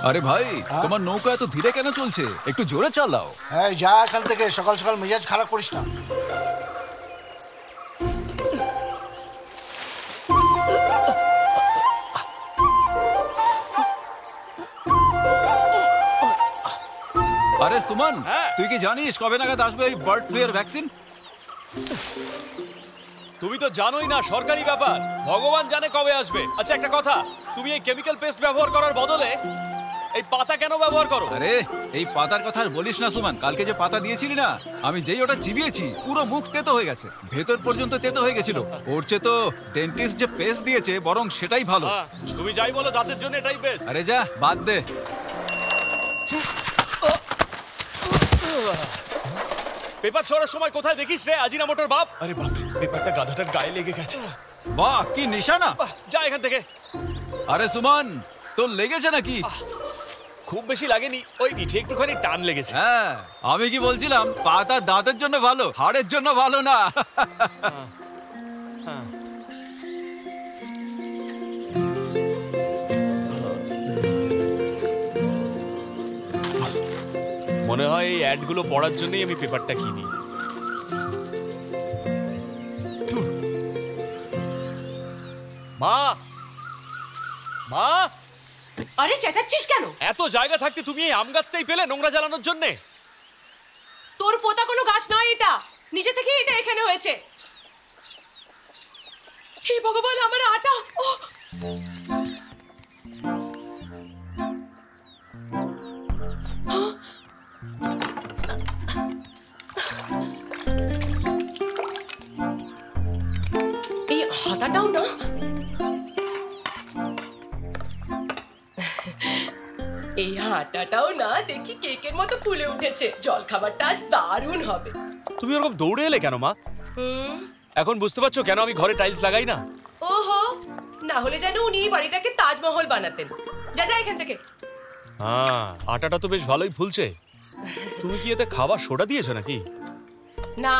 আরে ভাই, তোমার নৌকা এত ধীরে কেন চলছে? একটু জোরে চালাও। হ্যাঁ, যা এখান থেকে, সকাল সকাল মেজাজ খারাপ করিস না। আরে সুমন, তুই কি জানিস কবে নাগাদ আসবে এই বার্ড ফ্লু এর ভ্যাকসিন? তুমি তো জানোই না, সরকারি ব্যাপার, ভগবান জানে কবে আসবে। আচ্ছা একটা কথা, তুমি এই কেমিক্যাল পেস্ট ব্যবহার করার বদলে এই পাতা কেন ব্যবহার করো? আরে এই পাতার কথা আর বলিস না সুমন, কালকে যে পাতা দিয়েছিলি না, আমি যেই ওটা চিবিয়েছি পুরো মুখ তেতো হয়ে গেছে, ভেতর পর্যন্ত তেতো হয়ে গেছিল। ওর চেয়ে তো ডেন্টিস্ট যে পেস্ট দিয়েছে বরং সেটাই ভালো। তুমি যাই বলো, দাঁতের জন্য এটাই বেস্ট। আরে যা, বাদ দে। পেপার ছোড়ার সময় কোথায় দেখিস রে আজিনামোটোর বাপ? আরে বাপরে, পেপারটা গাধাটার গায়ে লেগে গেছে। বাহ, কি নিশানা! যা এখান থেকে। আরে সুমন, তোর লেগেছে নাকি? খুব বেশি লাগেনি, ওই পিঠে একটুখানি টান লেগেছে। হ্যাঁ, আমি কি বলছিলাম, পাতা দাঁতের জন্য ভালো, হাড়ের জন্য ভালো না। মনে হয় এই অ্যাডগুলো পড়ার জন্যই আমি পেপারটা কিনি। মা, মা! আরে চেঁচাচ্ছিস কেন? এত জায়গা থাকতে তুমি এই আম গাছটাই পেলে নোংরা জ্বালানোর জন্য? তোর পোতা কোনো গাছ নয়, এটা নিজে থেকে এটা এখানে হয়েছে। হে ভগবান, আমার আটা! এই হাতাটাও না। এই হাঁটাটাও না, দেখি কেকের মতো ফুলে উঠেছে। জল খাবারটা আজ দারুণ হবে। তুমি ওরকম দৌড়ে এলে কেন মা? এখন বুঝতে পারছো কেন আমি ঘরে টাইলস লাগাই না? ওহো, না হলে যেন উনি এই বাড়িটাকে তাজমহল বানাতেন। যা যা এখান থেকে। হ্যাঁ, আটাটা তো বেশ ভালোই ফুলছে। তুমি কি এতে খাবার সোডা দিয়েছো নাকি? না,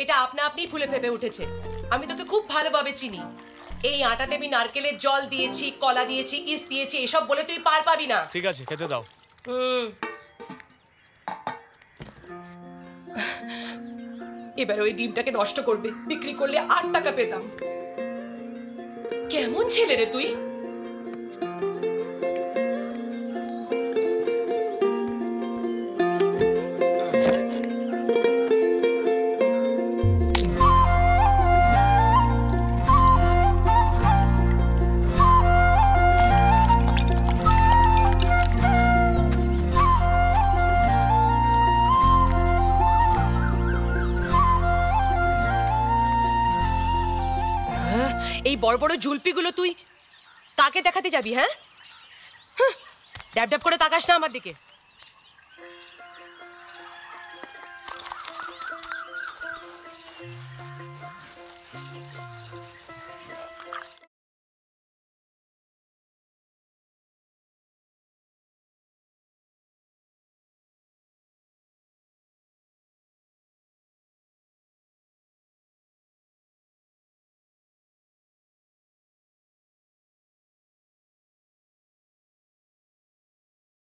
এটা আপনা আপনি ফুলে ফেপে উঠেছে। আমি তোকে খুব ভালোভাবে চিনি। এই আটাতে আমি নারকেলের জল দিয়েছি, কলা দিয়েছি, ইস্ট দিয়েছি, এসব বলে তুই পার পাবি না। ঠিক আছে, খেতে দাও। এবার ওই ডিমটাকে নষ্ট করবে, বিক্রি করলে 8 টাকা পেতাম। কেমন ছেলে রে তুই? এই বড় বড় ঝুলপিগুলো তুই কাকে দেখাতে যাবি? হ্যাঁ, ড্যাব ড্যাব করে তাকাস না আমার দিকে।